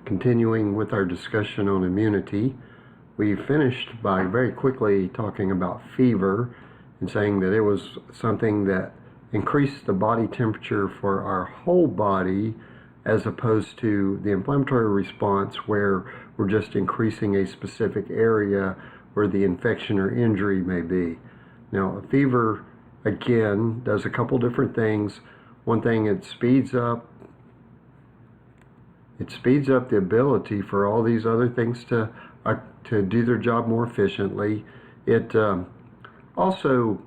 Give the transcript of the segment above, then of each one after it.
Continuing with our discussion on immunity, we finished by very quickly talking about fever and saying that it was something that increased the body temperature for our whole body as opposed to the inflammatory response where we're just increasing a specific area where the infection or injury may be. Now, a fever, again, does a couple different things. One thing, it speeds up the ability for all these other things to do their job more efficiently. It also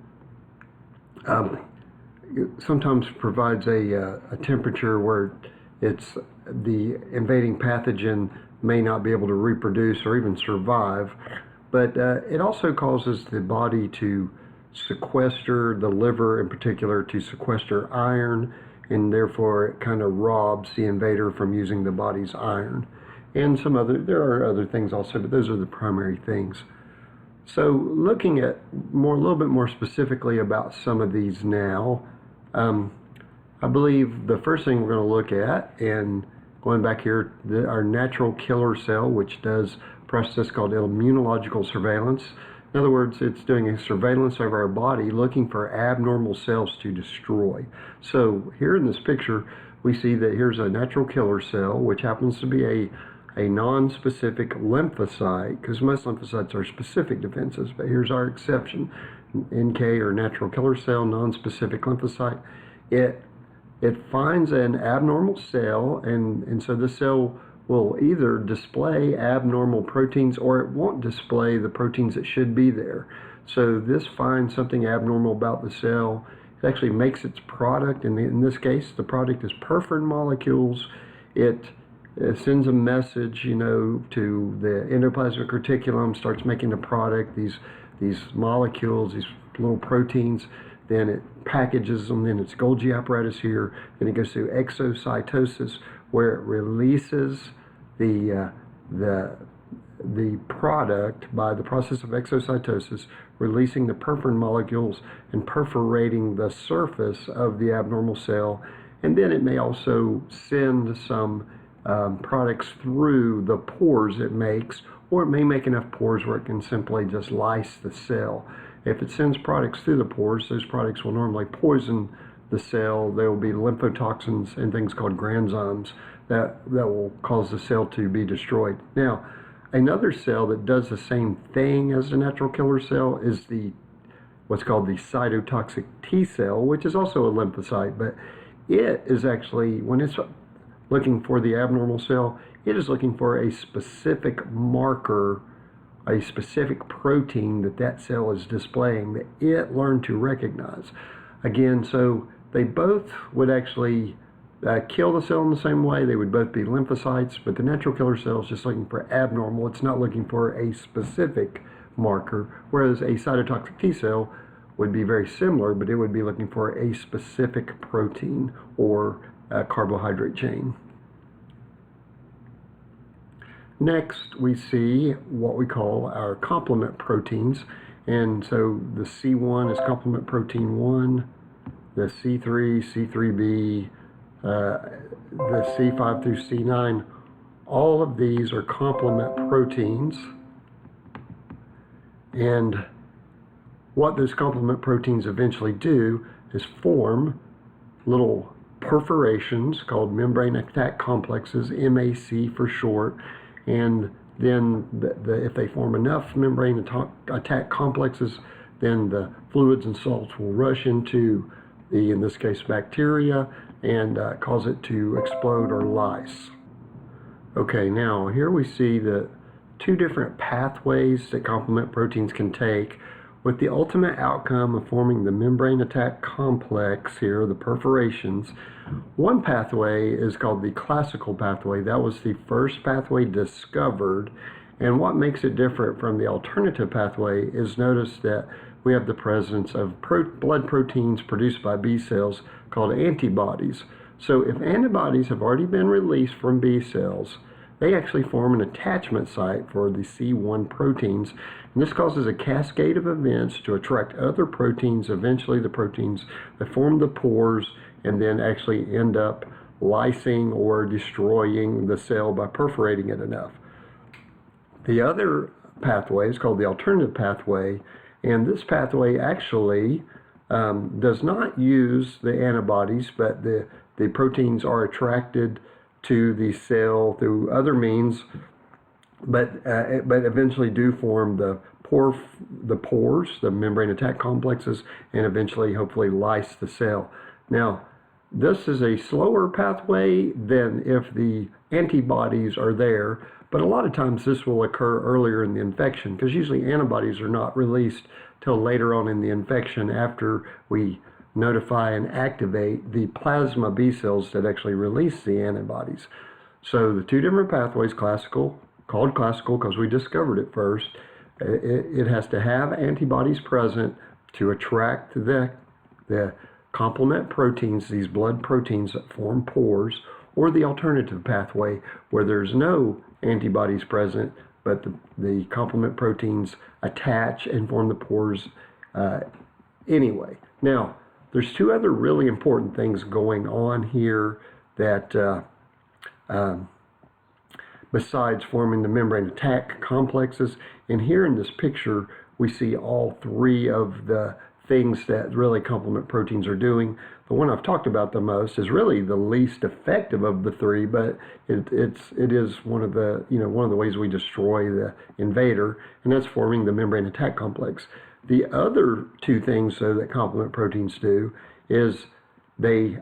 sometimes provides a temperature where the invading pathogen may not be able to reproduce or even survive, but it also causes the body to sequester, the liver in particular, to sequester iron, and therefore it kind of robs the invader from using the body's iron. And there are other things also, but those are the primary things. So looking at a little bit more specifically about some of these now, I believe the first thing we're going to look at, and going back here, our natural killer cell, which does a process called immunological surveillance. In other words, it's doing a surveillance of our body, looking for abnormal cells to destroy. So here in this picture, we see that here's a natural killer cell, which happens to be a non-specific lymphocyte, because most lymphocytes are specific defenses, but here's our exception. NK, or natural killer cell, non-specific lymphocyte. It finds an abnormal cell, and so the cell will either display abnormal proteins or it won't display the proteins that should be there. So this finds something abnormal about the cell. It actually makes its product, and in this case, the product is perforin molecules. It sends a message, to the endoplasmic reticulum, starts making the product, these molecules, these little proteins. Then it packages them in its Golgi apparatus here. Then it goes through exocytosis, where it releases the product by the process of exocytosis, releasing the perforin molecules and perforating the surface of the abnormal cell. And then it may also send some products through the pores it makes, or it may make enough pores where it can simply just lyse the cell. If it sends products through the pores, those products will normally poison the cell. There will be lymphotoxins and things called granzymes that will cause the cell to be destroyed. Now, another cell that does the same thing as the natural killer cell is what's called the cytotoxic T cell, which is also a lymphocyte, but it is actually, when it's looking for the abnormal cell, it is looking for a specific marker, a specific protein that cell is displaying that it learned to recognize. Again, so they both would actually kill the cell in the same way. They would both be lymphocytes, but the natural killer cell is just looking for abnormal. It's not looking for a specific marker, whereas a cytotoxic T cell would be very similar, but it would be looking for a specific protein or a carbohydrate chain. Next, we see what we call our complement proteins. And so the C1 is complement protein 1, the C3, C3b, the C5 through C9. All of these are complement proteins. And what those complement proteins eventually do is form little perforations called membrane attack complexes, MAC for short. And then if they form enough membrane attack complexes, then the fluids and salts will rush into in this case, bacteria, and cause it to explode or lyse. Okay, now here we see the two different pathways that complement proteins can take, with the ultimate outcome of forming the membrane attack complex here, the perforations. One pathway is called the classical pathway. That was the first pathway discovered, and what makes it different from the alternative pathway is notice that we have the presence of blood proteins produced by B cells called antibodies. So if antibodies have already been released from B cells, they actually form an attachment site for the C1 proteins, and this causes a cascade of events to attract other proteins, eventually the proteins that form the pores, and then actually end up lysing or destroying the cell by perforating it enough. The other pathway is called the alternative pathway, and this pathway actually does not use the antibodies, but the proteins are attracted to the cell through other means, but eventually do form the pores, the membrane attack complexes, and eventually, hopefully, lyse the cell. Now, this is a slower pathway than if the antibodies are there, but a lot of times this will occur earlier in the infection, because usually antibodies are not released till later on in the infection after we notify and activate the plasma B cells that actually release the antibodies. So the two different pathways, called classical because we discovered it first, it has to have antibodies present to attract the complement proteins, these blood proteins that form pores, or the alternative pathway where there's no antibodies present, but the complement proteins attach and form the pores anyway. Now, there's two other really important things going on here that besides forming the membrane attack complexes. And here in this picture, we see all three of the things that really complement proteins are doing. The one I've talked about the most is really the least effective of the three, but it is one of the ways we destroy the invader, and that's forming the membrane attack complex. The other two things though that complement proteins do is they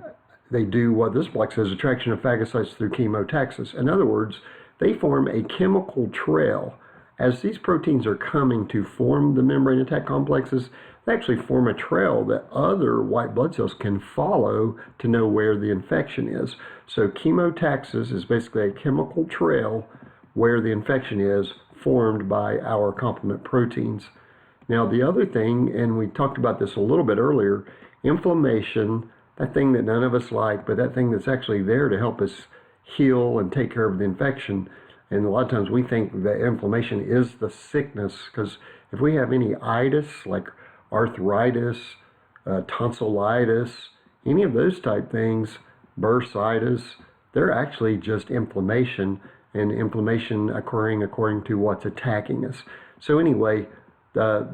do what this block says, attraction of phagocytes through chemotaxis. In other words, they form a chemical trail. As these proteins are coming to form the membrane attack complexes, they actually form a trail that other white blood cells can follow to know where the infection is. So chemotaxis is basically a chemical trail where the infection is formed by our complement proteins. Now the other thing, and we talked about this a little bit earlier, inflammation, that thing that none of us like, but that thing that's actually there to help us heal and take care of the infection. And a lot of times we think that inflammation is the sickness, because if we have any itis, like arthritis, tonsillitis, any of those type things, bursitis, they're actually just inflammation, and inflammation occurring according to what's attacking us. So anyway,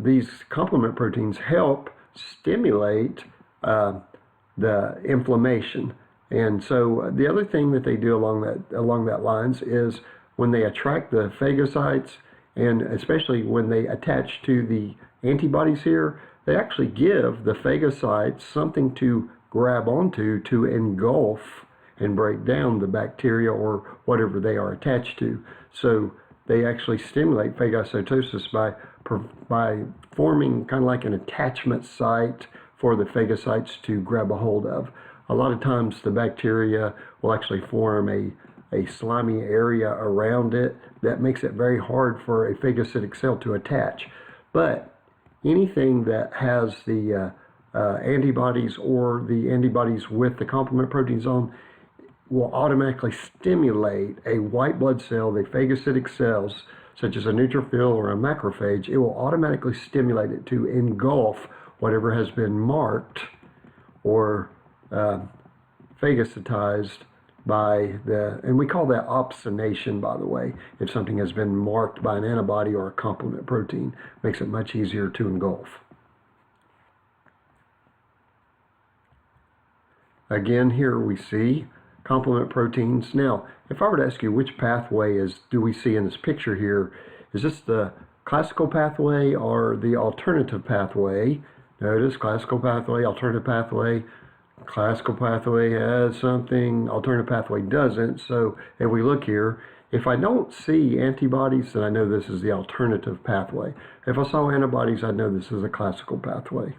these complement proteins help stimulate the inflammation. And so the other thing that they do along that lines is when they attract the phagocytes, and especially when they attach to the antibodies here, they actually give the phagocytes something to grab onto to engulf and break down the bacteria or whatever they are attached to. So they actually stimulate phagocytosis by forming kind of like an attachment site for the phagocytes to grab a hold of. A lot of times the bacteria will actually form a slimy area around it that makes it very hard for a phagocytic cell to attach. But anything that has the antibodies or the antibodies with the complement proteins on will automatically stimulate a white blood cell, the phagocytic cells, such as a neutrophil or a macrophage. It will automatically stimulate it to engulf whatever has been marked or phagocytized by and we call that opsonation, by the way. If something has been marked by an antibody or a complement protein, makes it much easier to engulf. Again, here we see complement proteins. Now, if I were to ask you which pathway do we see in this picture here, is this the classical pathway or the alternative pathway? Notice classical pathway, alternative pathway. Classical pathway has something, alternative pathway doesn't. So if we look here, if I don't see antibodies, then I know this is the alternative pathway. If I saw antibodies, I know this is a classical pathway.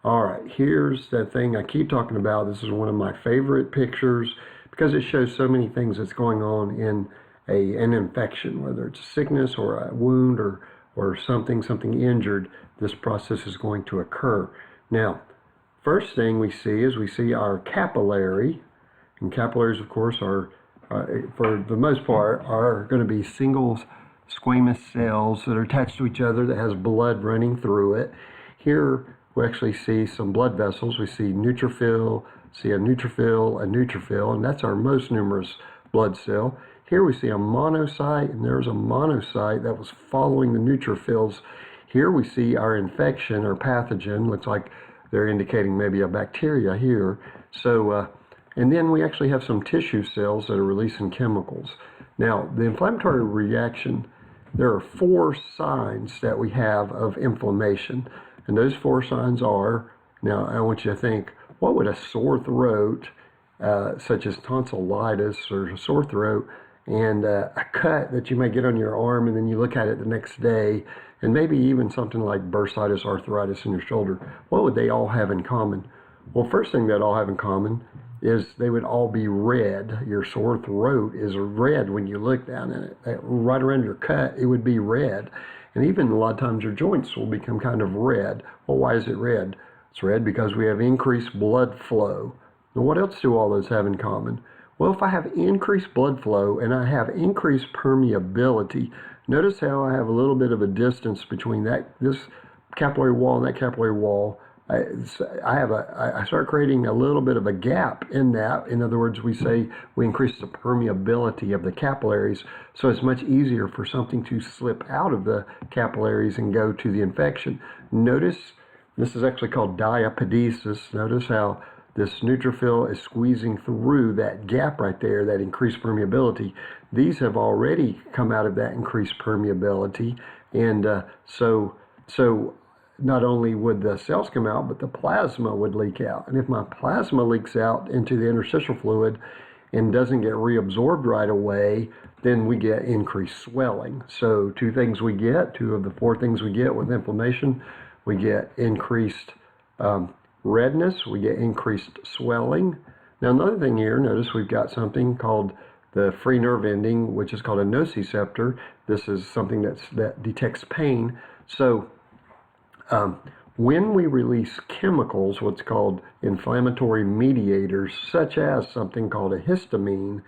All right, here's the thing I keep talking about. This is one of my favorite pictures because it shows so many things that's going on in an infection, whether it's a sickness or a wound or something injured. This process is going to occur. Now, first thing we see our capillary, and capillaries, of course, are for the most part, are going to be single squamous cells that are attached to each other that has blood running through it. Here we actually see some blood vessels. We see neutrophil See a neutrophil, and that's our most numerous blood cell. Here we see a monocyte, and there's a monocyte that was following the neutrophils. Here we see our infection or pathogen. Looks like they're indicating maybe a bacteria here. So, and then we actually have some tissue cells that are releasing chemicals. Now, the inflammatory reaction, there are 4 signs that we have of inflammation. And those 4 signs are, now I want you to think, what would a sore throat, such as tonsillitis or a sore throat, and a cut that you may get on your arm and then you look at it the next day, and maybe even something like bursitis, arthritis in your shoulder, what would they all have in common? Well, first thing they'd all have in common is they would all be red. Your sore throat is red when you look down in it. Right around your cut, it would be red. And even a lot of times your joints will become kind of red. Well, why is it red? It's red because we have increased blood flow. Now, what else do all those have in common? Well, if I have increased blood flow and I have increased permeability, notice how I have a little bit of a distance between this capillary wall and that capillary wall. I start creating a little bit of a gap in that. In other words, we say we increase the permeability of the capillaries, so it's much easier for something to slip out of the capillaries and go to the infection. Notice, this is actually called diapedesis. Notice how this neutrophil is squeezing through that gap right there, that increased permeability. These have already come out of that increased permeability, and so not only would the cells come out, but the plasma would leak out. And if my plasma leaks out into the interstitial fluid and doesn't get reabsorbed right away, then we get increased swelling. So two of the 4 things we get with inflammation, we get increased redness, we get increased swelling. Now another thing here, notice we've got something called the free nerve ending, which is called a nociceptor. This is something that detects pain. So when we release chemicals, what's called inflammatory mediators, such as something called a histamine,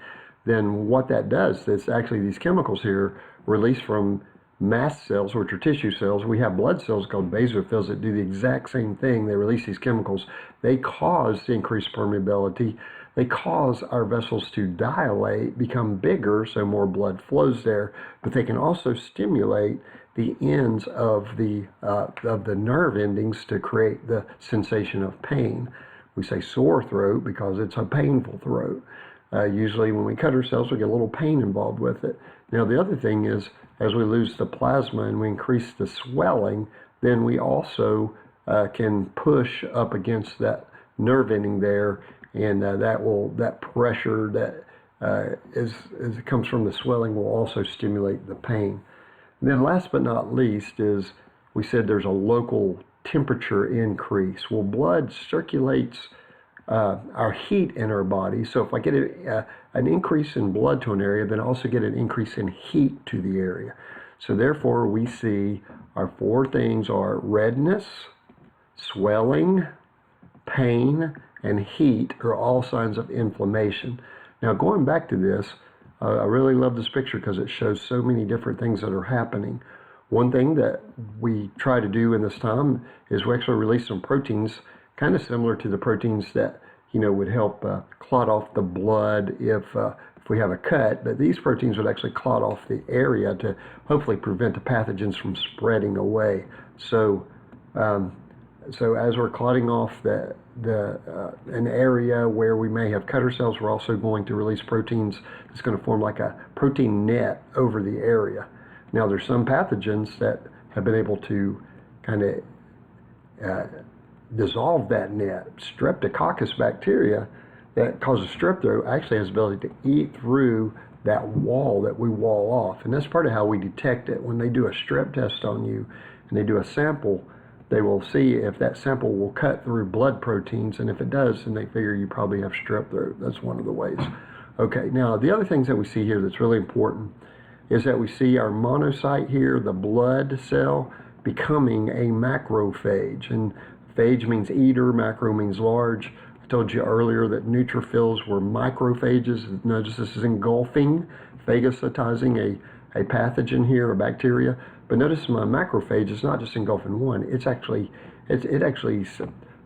then what that does is actually these chemicals here released from mast cells, which are tissue cells. We have blood cells called basophils that do the exact same thing. They release these chemicals. They cause the increased permeability. They cause our vessels to dilate, become bigger, so more blood flows there. But they can also stimulate the ends of the nerve endings to create the sensation of pain. We say sore throat because it's a painful throat. Usually when we cut ourselves, we get a little pain involved with it. Now the other thing is, as we lose the plasma and we increase the swelling, then we also can push up against that nerve ending there, and that pressure that comes from the swelling will also stimulate the pain. And then last but not least is, we said there's a local temperature increase. Well, blood circulates our heat in our body. So if I get an increase in blood to an area, then I also get an increase in heat to the area. So therefore, we see our 4 things are redness, swelling, pain, and heat are all signs of inflammation. Now, going back to this, I really love this picture because it shows so many different things that are happening. One thing that we try to do in this time is we actually release some proteins, kind of similar to the proteins that would help clot off the blood if we have a cut. But these proteins would actually clot off the area to hopefully prevent the pathogens from spreading away. So as we're clotting off an area where we may have cut ourselves, we're also going to release proteins that's going to form like a protein net over the area. Now, there's some pathogens that have been able to kind of dissolve that net. Streptococcus bacteria that causes strep throat actually has the ability to eat through that wall that we wall off. And that's part of how we detect it. When they do a strep test on you and they do a sample, they will see if that sample will cut through blood proteins, and if it does, then they figure you probably have strep throat. That's one of the ways. Okay, now the other things that we see here that's really important is that we see our monocyte here, the blood cell, becoming a macrophage. And phage means eater, macro means large. I told you earlier that neutrophils were macrophages. Notice this is engulfing, phagocytizing a pathogen here, a bacteria. But notice my macrophage is not just engulfing one. It actually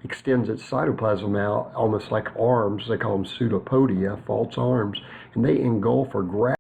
extends its cytoplasm out almost like arms. They call them pseudopodia, false arms, and they engulf or grab